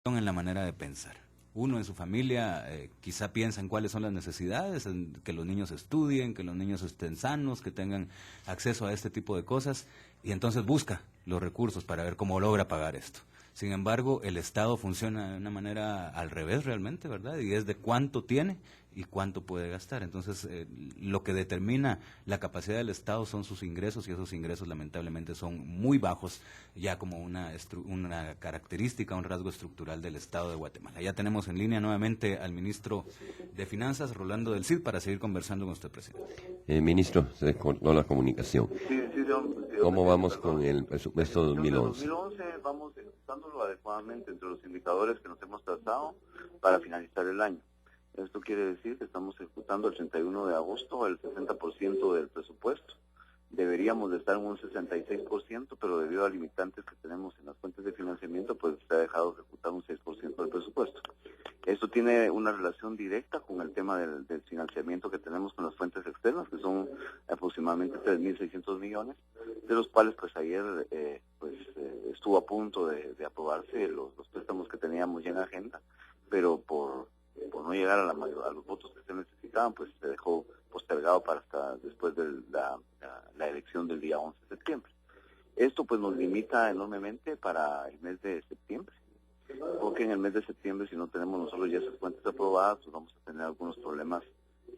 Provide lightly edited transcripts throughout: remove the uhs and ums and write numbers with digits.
en la manera de pensar. Uno en su familia quizá piensa en cuáles son las necesidades, en que los niños estudien, que los niños estén sanos, que tengan acceso a este tipo de cosas, y entonces busca los recursos para ver cómo logra pagar esto. Sin embargo, el Estado funciona de una manera al revés realmente, ¿verdad? Y es de cuánto tiene y cuánto puede gastar. Entonces, lo que determina la capacidad del Estado son sus ingresos, y esos ingresos lamentablemente son muy bajos, ya como una característica, un rasgo estructural del Estado de Guatemala. Ya tenemos en línea nuevamente al ministro de Finanzas, Rolando del Cid, para seguir conversando con usted, presidente. Ministro, se cortó la comunicación. Sí, ¿Cómo vamos con el presupuesto 2011? 2011 vamos ejecutándolo adecuadamente entre los indicadores que nos hemos trazado para finalizar el año. Esto quiere decir que estamos ejecutando el 31 de agosto el 60% del presupuesto. Deberíamos de estar en un 66%, pero debido a limitantes que tenemos en las fuentes de financiamiento, pues se ha dejado ejecutar un 6% del presupuesto. Esto tiene una relación directa con el tema del financiamiento que tenemos con las fuentes externas, que son aproximadamente 3.600 millones, de los cuales pues ayer estuvo a punto de aprobarse los préstamos que teníamos ya en agenda, pero por no llegar a los votos que se necesitaban, pues se dejó postergado para hasta después de la elección del día 11 de septiembre. Esto pues nos limita enormemente para el mes de septiembre, porque en el mes de septiembre, si no tenemos nosotros ya esas fuentes aprobadas, pues vamos a tener algunos problemas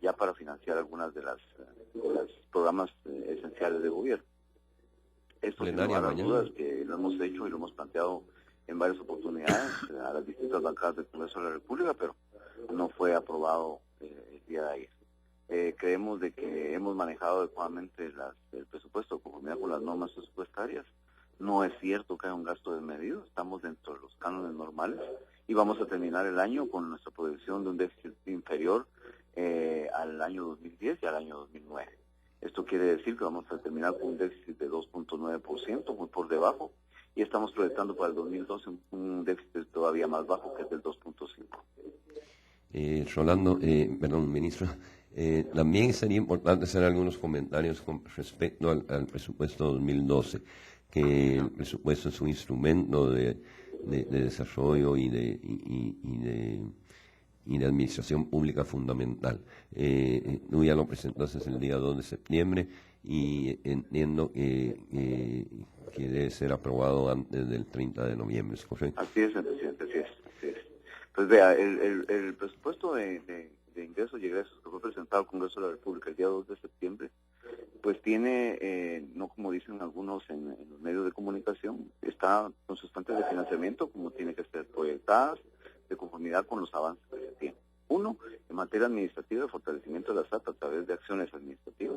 ya para financiar algunas de los programas esenciales de gobierno. Esto sin lugar a dudas que lo hemos hecho y lo hemos planteado en varias oportunidades a las distintas bancadas del Congreso de la República, pero no fue aprobado el día de ayer. Creemos de que hemos manejado adecuadamente el presupuesto conformidad con las normas presupuestarias. No es cierto que haya un gasto desmedido, estamos dentro de los cánones normales y vamos a terminar el año con nuestra proyección de un déficit inferior al año 2010 y al año 2009. Esto quiere decir que vamos a terminar con un déficit de 2.9%, muy por debajo, y estamos proyectando para el 2012 un déficit todavía más bajo, que es del 2.5%. Rolando, ministro, también sería importante hacer algunos comentarios con respecto al presupuesto 2012, que el presupuesto es un instrumento de desarrollo y de administración pública fundamental. Tú ya lo presentaste el día 2 de septiembre y entiendo que debe ser aprobado antes del 30 de noviembre, ¿es correcto? Así es, presidente, así es. Pues vea, el presupuesto de ingresos y egresos que fue presentado al Congreso de la República el día 2 de septiembre, pues tiene, no como dicen algunos en los medios de comunicación, está con sus fuentes de financiamiento como tiene que ser proyectadas de conformidad con los avances que se tienen. Uno, en materia administrativa, de fortalecimiento de la SAT a través de acciones administrativas.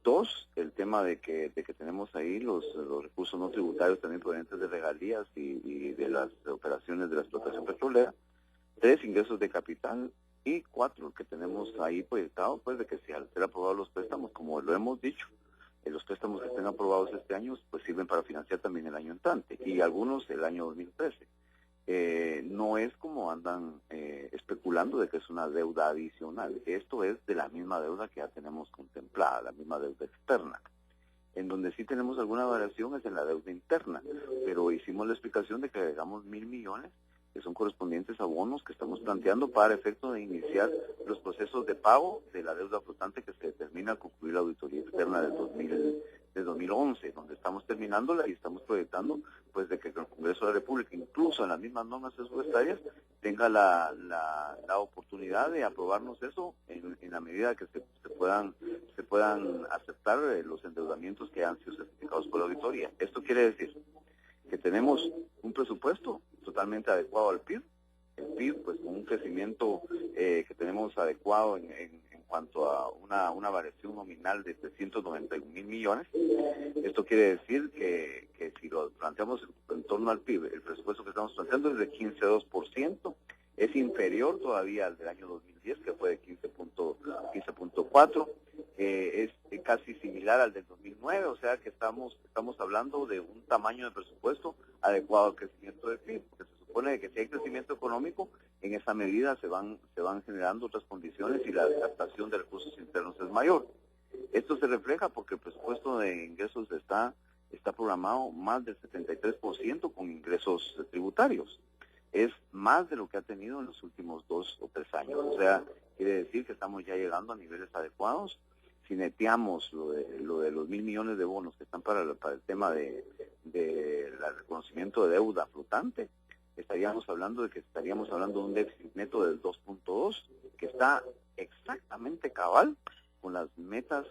Dos, el tema de que tenemos ahí los recursos no tributarios también provenientes de regalías y de las operaciones de la explotación petrolera. Tres, ingresos de capital. Y cuatro, que tenemos ahí proyectado, pues de que si al ser aprobados los préstamos, como lo hemos dicho, los préstamos que estén aprobados este año, pues sirven para financiar también el año entrante y algunos el año 2013. No es como andan especulando de que es una deuda adicional. Esto es de la misma deuda que ya tenemos contemplada, la misma deuda externa. En donde sí tenemos alguna variación es en la deuda interna, pero hicimos la explicación de que agregamos 1.000 millones que son correspondientes a bonos que estamos planteando para efecto de iniciar los procesos de pago de la deuda flotante que se determina al concluir la auditoría externa del 2011, donde estamos terminándola y estamos proyectando pues de que el Congreso de la República, incluso en las mismas normas presupuestarias, tenga la oportunidad de aprobarnos eso en la medida que se puedan aceptar los endeudamientos que han sido certificados por la auditoría. Esto quiere decir que tenemos un presupuesto totalmente adecuado al PIB, el PIB pues con un crecimiento que tenemos adecuado en cuanto a una variación nominal de 391.000 millones. Esto quiere decir que si lo planteamos en torno al PIB, el presupuesto que estamos planteando es de 15.2%, es inferior todavía al del año 2010, que fue de 15.4%, es casi similar al del 2009, o sea que estamos hablando de un tamaño de presupuesto adecuado al crecimiento del PIB, porque se supone que si hay crecimiento económico, en esa medida se van generando otras condiciones y la captación de recursos internos es mayor. Esto se refleja porque el presupuesto de ingresos está programado más del 73% con ingresos tributarios. es más de lo que ha tenido en los últimos 2 o 3 años. O sea, quiere decir que estamos ya llegando a niveles adecuados. Si neteamos lo de los 1.000 millones de bonos que están para el tema de reconocimiento de deuda flotante, estaríamos hablando de un déficit neto del 2.2, que está exactamente cabal con las metas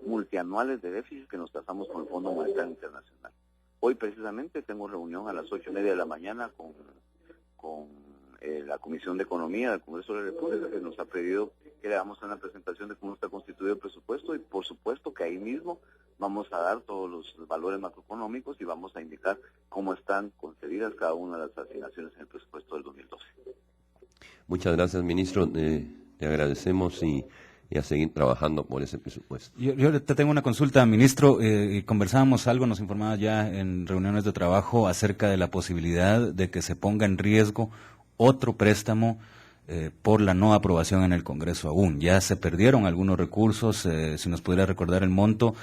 multianuales de déficit que nos trazamos con el Fondo Monetario Internacional. Hoy precisamente tengo reunión a las 8:30 de la mañana con la Comisión de Economía del Congreso de la República, que nos ha pedido que le hagamos una presentación de cómo está constituido el presupuesto, y por supuesto que ahí mismo vamos a dar todos los valores macroeconómicos y vamos a indicar cómo están concedidas cada una de las asignaciones en el presupuesto del 2012. Muchas gracias, ministro. Te agradecemos y a seguir trabajando por ese presupuesto. Yo te tengo una consulta, ministro. Conversábamos algo, nos informaba ya en reuniones de trabajo acerca de la posibilidad de que se ponga en riesgo otro préstamo por la no aprobación en el Congreso aún. Ya se perdieron algunos recursos, si nos pudiera recordar el monto,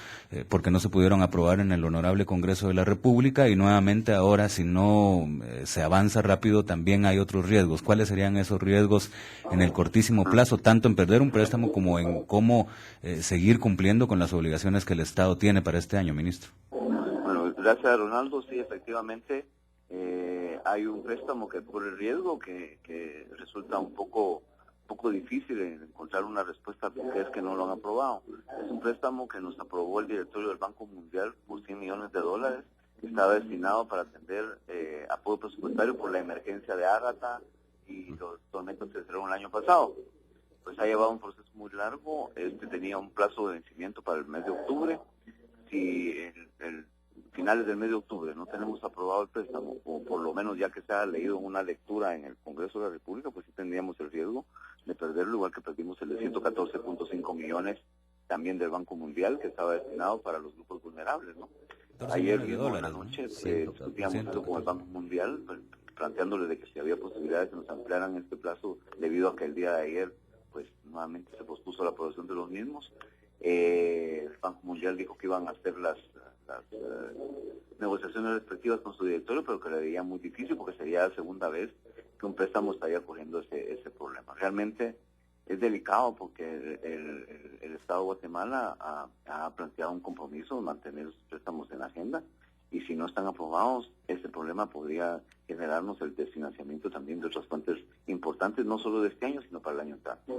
porque no se pudieron aprobar en el Honorable Congreso de la República, y nuevamente ahora, si no se avanza rápido, también hay otros riesgos. ¿Cuáles serían esos riesgos en el cortísimo plazo, tanto en perder un préstamo como en cómo seguir cumpliendo con las obligaciones que el Estado tiene para este año, ministro? Bueno, gracias a Ronaldo. Sí, efectivamente, hay un préstamo que corre el riesgo, que resulta un poco difícil encontrar una respuesta, porque es que no lo han aprobado. Es un préstamo que nos aprobó el directorio del Banco Mundial por $100 millones, que estaba destinado para atender apoyo presupuestario por la emergencia de Ágata y los tormentos que se dieron el año pasado. Pues ha llevado un proceso muy largo. Tenía un plazo de vencimiento para el mes de octubre. Si el finales del mes de octubre no tenemos aprobado el préstamo, o por lo menos ya que se ha leído una lectura en el Congreso de la República, pues sí tendríamos el riesgo de perderlo, igual que perdimos el de 114.5 millones también del Banco Mundial, que estaba destinado para los grupos vulnerables, ¿no? Ayer mismo en la noche discutíamos esto con el Banco Mundial, planteándole de que si había posibilidades de que nos ampliaran este plazo, debido a que el día de ayer pues nuevamente se pospuso la aprobación de los mismos. El Banco Mundial dijo que iban a hacer las negociaciones respectivas con su directorio, pero que le veía muy difícil, porque sería la segunda vez que un préstamo estaría corriendo ese problema. Realmente es delicado, porque el Estado de Guatemala ha planteado un compromiso de mantener sus préstamos en la agenda, y si no están aprobados, ese problema podría generarnos el desfinanciamiento también de otras fuentes importantes, no solo de este año, sino para el año entrante.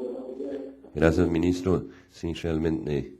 Gracias, ministro. Sí, realmente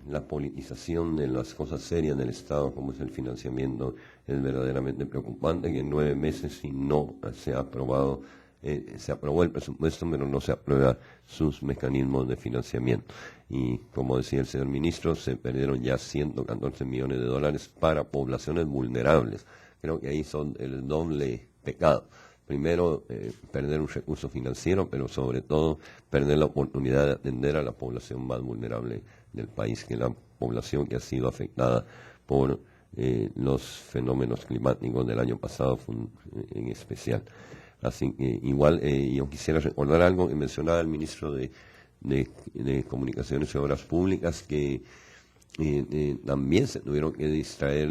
la politización de las cosas serias del Estado, como es el financiamiento, es verdaderamente preocupante, que en 9 meses, si no se ha aprobado, se aprobó el presupuesto, pero no se aprueba sus mecanismos de financiamiento. Y como decía el señor ministro, se perdieron ya 114 millones de dólares para poblaciones vulnerables. Creo que ahí son el doble pecado. Primero, perder un recurso financiero, pero sobre todo perder la oportunidad de atender a la población más vulnerable del país, que es la población que ha sido afectada por los fenómenos climáticos del año pasado en especial. Así que igual yo quisiera recordar algo que mencionaba el ministro de Comunicaciones y Obras Públicas, que también se tuvieron que distraer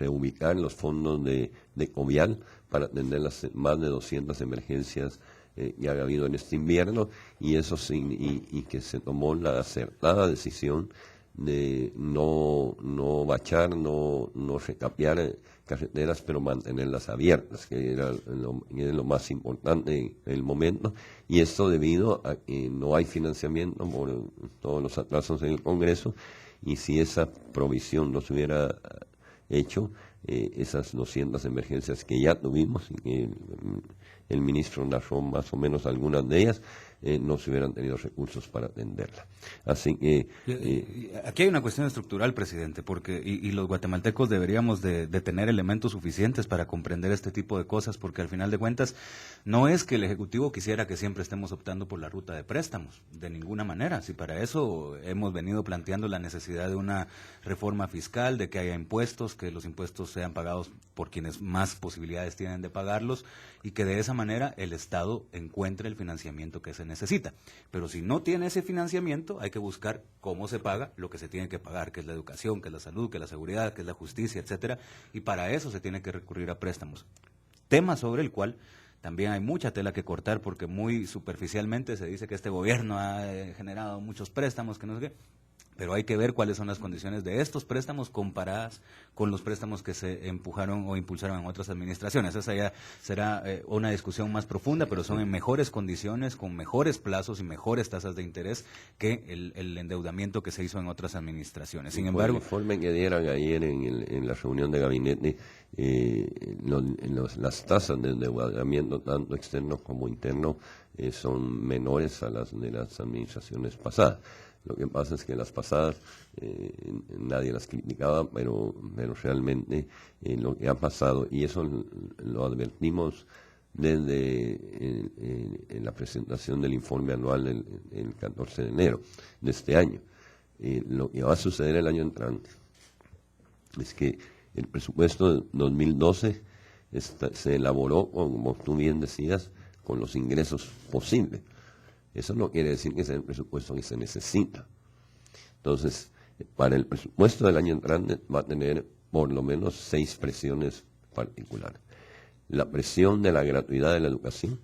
reubicar los fondos de Covial para atender las más de 200 emergencias que ha habido en este invierno, y eso y que se tomó la acertada decisión de no bachar, no recapear carreteras, pero mantenerlas abiertas, que era lo más importante en el momento, y esto debido a que no hay financiamiento por todos los atrasos en el Congreso, y si esa provisión no se hubiera hecho, esas 200 emergencias que ya tuvimos, y que el ministro narró más o menos algunas de ellas, no se hubieran tenido recursos para atenderla. Así que aquí hay una cuestión estructural, presidente, porque y los guatemaltecos deberíamos de tener elementos suficientes para comprender este tipo de cosas, porque al final de cuentas no es que el Ejecutivo quisiera que siempre estemos optando por la ruta de préstamos, de ninguna manera. Si para eso hemos venido planteando la necesidad de una reforma fiscal, de que haya impuestos, que los impuestos sean pagados por quienes más posibilidades tienen de pagarlos, y que de esa manera el Estado encuentre el financiamiento que se necesita necesita. Pero si no tiene ese financiamiento, hay que buscar cómo se paga lo que se tiene que pagar, que es la educación, que es la salud, que es la seguridad, que es la justicia, etcétera, y para eso se tiene que recurrir a préstamos. Tema sobre el cual también hay mucha tela que cortar, porque muy superficialmente se dice que este gobierno ha generado muchos préstamos, que no sé qué, pero hay que ver cuáles son las condiciones de estos préstamos comparadas con los préstamos que se empujaron o impulsaron en otras administraciones. Esa ya será una discusión más profunda, pero son en mejores condiciones, con mejores plazos y mejores tasas de interés que el endeudamiento que se hizo en otras administraciones. Sin embargo, el informe que dieron ayer en la reunión de gabinete, las tasas de endeudamiento, tanto externo como interno, son menores a las de las administraciones pasadas. Lo que pasa es que las pasadas nadie las criticaba, pero realmente lo que ha pasado, y eso lo advertimos desde en la presentación del informe anual el 14 de enero de este año. Lo que va a suceder el año entrante es que el presupuesto de 2012 se elaboró, como tú bien decías, con los ingresos posibles. Eso no quiere decir que sea el presupuesto que se necesita. Entonces, para el presupuesto del año entrante va a tener por lo menos 6 presiones particulares. La presión de la gratuidad de la educación,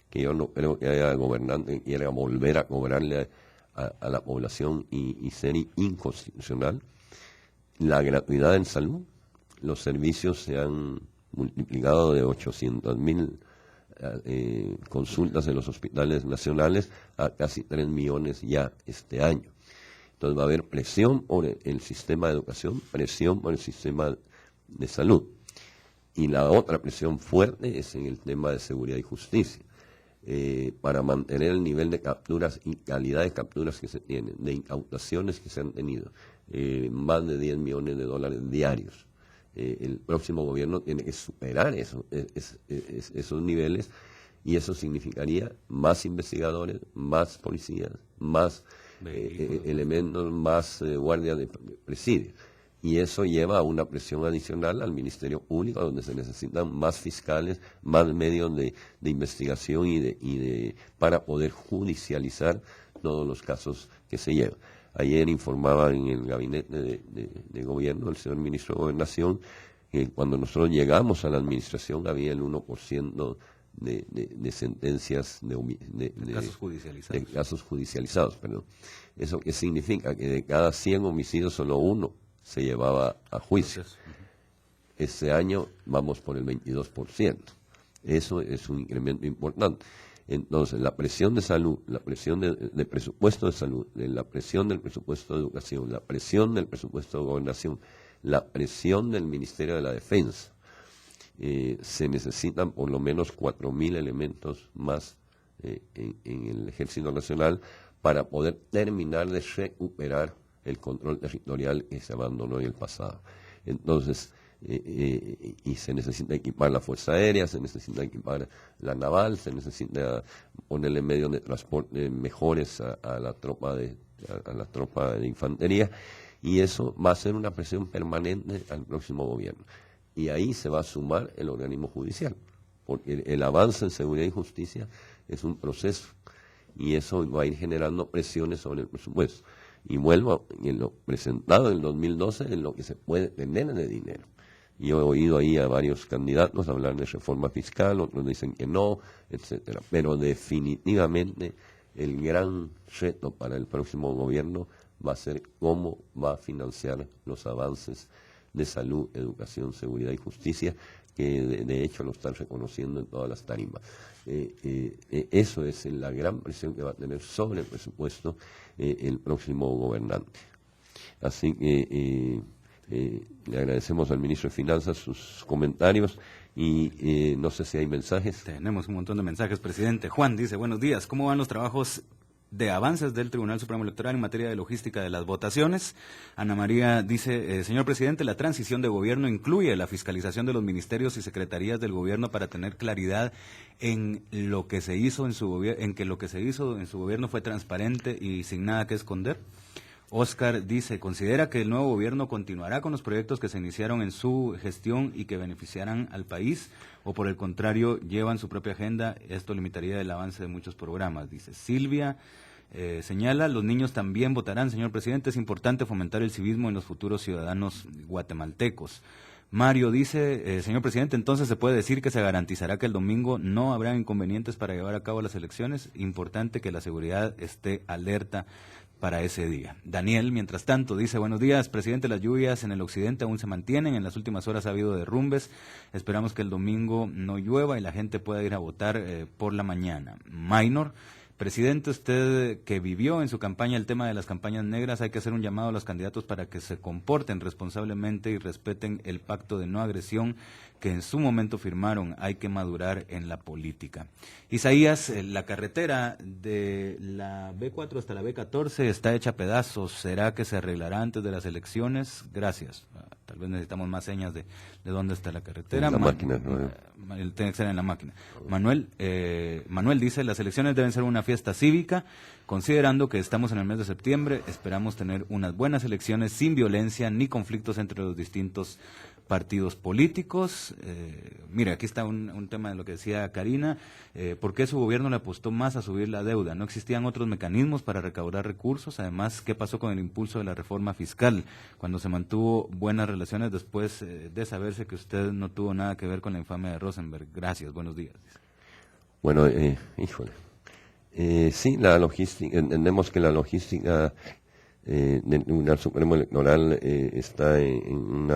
que yo no creo que haya gobernante que quiera volver a cobrarle a la población y ser inconstitucional. La gratuidad en salud, los servicios se han multiplicado de 800,000 consultas en los hospitales nacionales a casi 3 millones ya este año. Entonces va a haber presión por el sistema de educación, presión por el sistema de salud. Y la otra presión fuerte es en el tema de seguridad y justicia, para mantener el nivel de capturas y calidad de capturas que se tienen, de incautaciones que se han tenido, más de $10 millones diarios. El próximo gobierno tiene que superar esos niveles, y eso significaría más investigadores, más policías, más elementos, más guardias de presidio. Y eso lleva a una presión adicional al Ministerio Público, donde se necesitan más fiscales, más medios de investigación para poder judicializar todos los casos que se llevan. Ayer informaba en el gabinete de gobierno el señor ministro de Gobernación que cuando nosotros llegamos a la administración había el 1% de sentencias de casos judicializados. Perdón. ¿Eso qué significa? Que de cada 100 homicidios solo uno se llevaba a juicio. Este año vamos por el 22%. Eso es un incremento importante. Entonces, la presión de salud, la presión de presupuesto de salud, la presión del presupuesto de educación, la presión del presupuesto de gobernación, la presión del Ministerio de la Defensa, se necesitan por lo menos 4,000 elementos más en el Ejército Nacional para poder terminar de recuperar el control territorial que se abandonó en el pasado. Entonces, y se necesita equipar la Fuerza Aérea, se necesita equipar la Naval, se necesita ponerle medios de transporte mejores a la tropa de infantería, y eso va a ser una presión permanente al próximo gobierno. Y ahí se va a sumar el organismo judicial, porque el avance en seguridad y justicia es un proceso, y eso va a ir generando presiones sobre el presupuesto. Y vuelvo en lo presentado en el 2012, en lo que se puede tener de dinero. Yo he oído ahí a varios candidatos hablar de reforma fiscal, otros dicen que no, etcétera. Pero definitivamente el gran reto para el próximo gobierno va a ser cómo va a financiar los avances de salud, educación, seguridad y justicia, que de hecho lo están reconociendo en todas las tarimas. Eso es la gran presión que va a tener sobre el presupuesto el próximo gobernante. Así que le agradecemos al ministro de Finanzas sus comentarios y no sé si hay mensajes. Tenemos un montón de mensajes, presidente. Juan dice, buenos días, ¿cómo van los trabajos de avances del Tribunal Supremo Electoral en materia de logística de las votaciones? Ana María dice, señor presidente, la transición de gobierno incluye la fiscalización de los ministerios y secretarías del gobierno para tener claridad en lo que se hizo en su gobierno, en que lo que se hizo en su gobierno fue transparente y sin nada que esconder. Oscar dice, ¿considera que el nuevo gobierno continuará con los proyectos que se iniciaron en su gestión y que beneficiarán al país? ¿O por el contrario, llevan su propia agenda? Esto limitaría el avance de muchos programas, dice Silvia. Señala, los niños también votarán, señor presidente, es importante fomentar el civismo en los futuros ciudadanos guatemaltecos. Mario dice, señor presidente, entonces se puede decir que se garantizará que el domingo no habrá inconvenientes para llevar a cabo las elecciones. Importante que la seguridad esté alerta para ese día. Daniel, mientras tanto, dice, buenos días, presidente, las lluvias en el occidente aún se mantienen, en las últimas horas ha habido derrumbes, esperamos que el domingo no llueva y la gente pueda ir a votar por la mañana. Minor, presidente, usted que vivió en su campaña el tema de las campañas negras, hay que hacer un llamado a los candidatos para que se comporten responsablemente y respeten el pacto de no agresión que en su momento firmaron. Hay que madurar en la política. Isaías, la carretera de la B4 hasta la B14 está hecha a pedazos. ¿Será que se arreglará antes de las elecciones? Gracias. Tal vez necesitamos más señas de dónde está la carretera. En la máquina, ¿no? Tiene que ser en la máquina. Manuel dice, las elecciones deben ser una fiesta cívica, considerando que estamos en el mes de septiembre, esperamos tener unas buenas elecciones sin violencia ni conflictos entre los distintos partidos políticos. Mire, aquí está un tema de lo que decía Karina. ¿Por qué su gobierno le apostó más a subir la deuda? ¿No existían otros mecanismos para recaudar recursos? Además, ¿qué pasó con el impulso de la reforma fiscal cuando se mantuvo buenas relaciones después de saberse que usted no tuvo nada que ver con la infamia de Rosenberg? Gracias, buenos días. Bueno, híjole. Sí, la logística, entendemos que la logística del Tribunal Supremo Electoral está en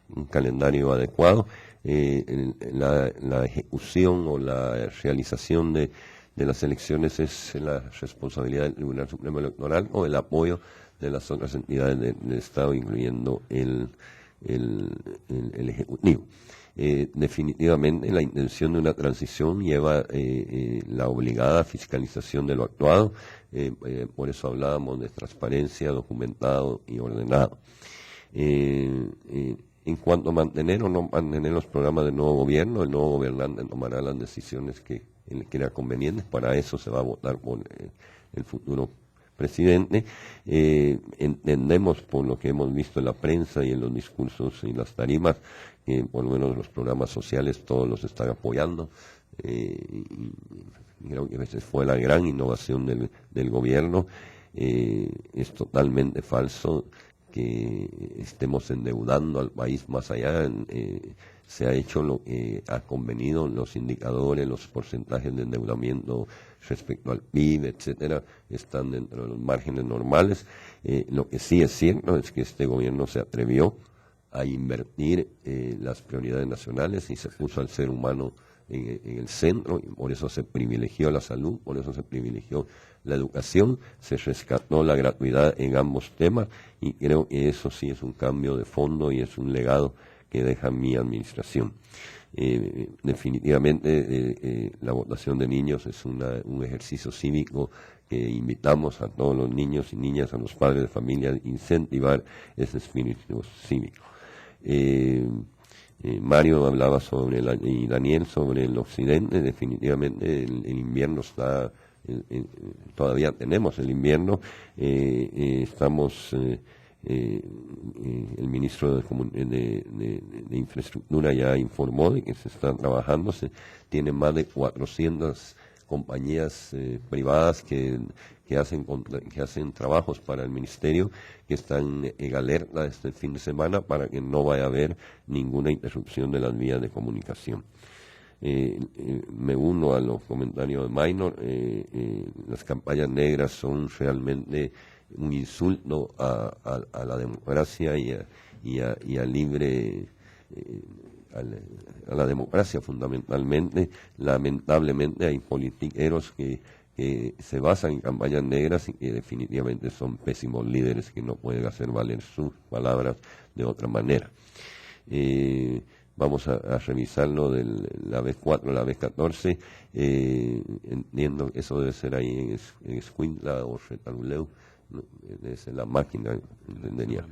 un calendario adecuado. La ejecución o la realización de las elecciones es la responsabilidad del Tribunal Supremo Electoral o el apoyo de las otras entidades del Estado, incluyendo el Ejecutivo. Definitivamente la intención de una transición lleva la obligada fiscalización de lo actuado, por eso hablábamos de transparencia, documentado y ordenado. En cuanto a mantener o no mantener los programas del nuevo gobierno, el nuevo gobernante tomará las decisiones que él crea convenientes. Para eso se va a votar por el futuro presidente. Entendemos por lo que hemos visto en la prensa y en los discursos y las tarimas, que por lo menos los programas sociales todos los están apoyando. Y creo que a veces fue la gran innovación del gobierno. Es totalmente falso que estemos endeudando al país más allá. Se ha hecho lo que ha convenido, los indicadores, los porcentajes de endeudamiento respecto al PIB, etcétera, están dentro de los márgenes normales. Lo que sí es cierto es que este gobierno se atrevió a invertir las prioridades nacionales y se puso al ser humano en el centro, y por eso se privilegió la salud, por eso se privilegió la educación, se rescató la gratuidad en ambos temas, y creo que eso sí es un cambio de fondo y es un legado que deja mi administración. Definitivamente la votación de niños es un ejercicio cívico que invitamos a todos los niños y niñas, a los padres de familia, a incentivar ese espíritu cívico. Mario hablaba y Daniel sobre el occidente. Definitivamente el invierno está, todavía tenemos el invierno. Estamos, el ministro de Infraestructura ya informó de que se está trabajando, se tiene más de 400 compañías privadas que hacen trabajos para el ministerio, que están en alerta este fin de semana para que no vaya a haber ninguna interrupción de las vías de comunicación. Me uno a los comentarios de Minor. Las campañas negras son realmente un insulto a la democracia y a libre a la democracia fundamentalmente. Lamentablemente hay politiqueros que se basan en campañas negras y que definitivamente son pésimos líderes que no pueden hacer valer sus palabras de otra manera. Vamos a revisar lo de la B4, la B14. Entiendo que eso debe ser ahí en Escuintla o Retaluleu, ¿no? Debe ser la máquina, entendería.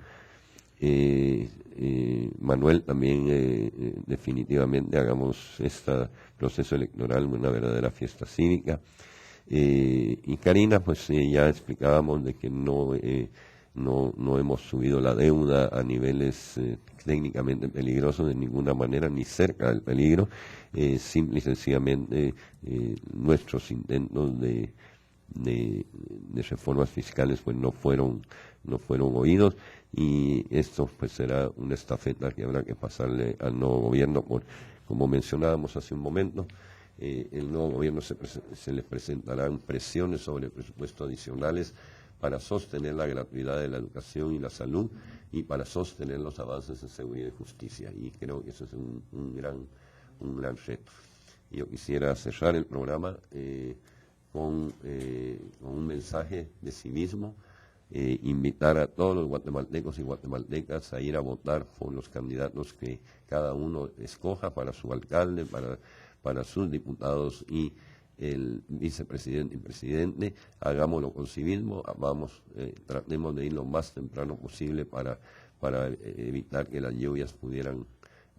Manuel, también definitivamente hagamos este proceso electoral una verdadera fiesta cívica. Y Karina, pues ya explicábamos de que no hemos subido la deuda a niveles técnicamente peligrosos de ninguna manera, ni cerca del peligro. Simple y sencillamente nuestros intentos de reformas fiscales pues no fueron oídos, y esto pues será una estafeta que habrá que pasarle al nuevo gobierno. Como mencionábamos hace un momento, el nuevo gobierno se les presentarán presiones sobre presupuestos adicionales para sostener la gratuidad de la educación y la salud, y para sostener los avances en seguridad y justicia, y creo que eso es un gran reto. Yo quisiera cerrar el programa con un mensaje de civismo, invitar a todos los guatemaltecos y guatemaltecas a ir a votar por los candidatos que cada uno escoja para su alcalde, para sus diputados y el vicepresidente y presidente. Hagámoslo con civismo, tratemos de ir lo más temprano posible para evitar que las lluvias pudieran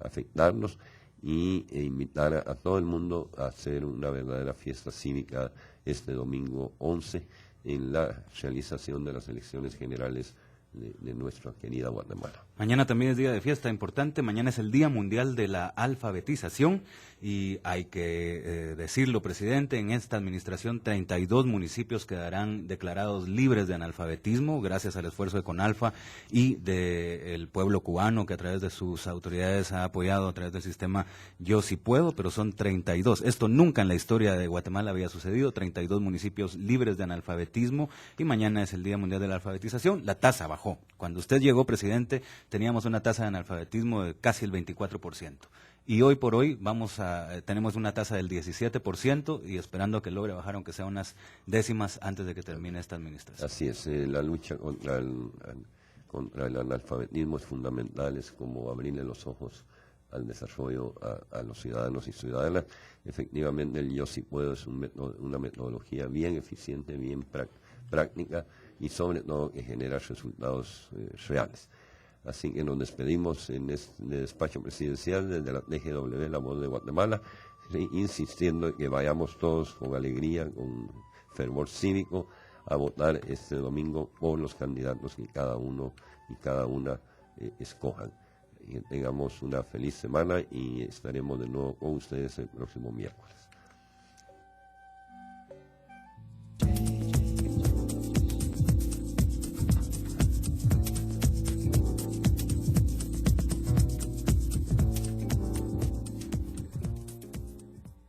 afectarnos, e invitar a todo el mundo a hacer una verdadera fiesta cívica este domingo 11 en la realización de las elecciones generales de nuestra querida Guatemala. Mañana también es día de fiesta importante. Mañana es el Día Mundial de la Alfabetización, y hay que decirlo, presidente, en esta administración 32 municipios quedarán declarados libres de analfabetismo gracias al esfuerzo de CONALFA y del pueblo cubano, que a través de sus autoridades ha apoyado a través del sistema Yo Sí Puedo, pero son 32. Esto nunca en la historia de Guatemala había sucedido, 32 municipios libres de analfabetismo, y mañana es el Día Mundial de la Alfabetización. La tasa bajó. Cuando usted llegó, presidente, teníamos una tasa de analfabetismo de casi el 24%. Y hoy por hoy tenemos una tasa del 17%, y esperando que logre bajar aunque sea unas décimas antes de que termine esta administración. Así es, la lucha contra el analfabetismo es fundamental, es como abrirle los ojos al desarrollo a los ciudadanos y ciudadanas. Efectivamente, el Yo Sí Puedo es una metodología bien eficiente, bien práctica, y sobre todo que genera resultados reales. Así que nos despedimos en este despacho presidencial desde la TGW, La Voz de Guatemala, insistiendo en que vayamos todos con alegría, con fervor cívico, a votar este domingo por los candidatos que cada uno y cada una escojan. Que tengamos una feliz semana, y estaremos de nuevo con ustedes el próximo miércoles.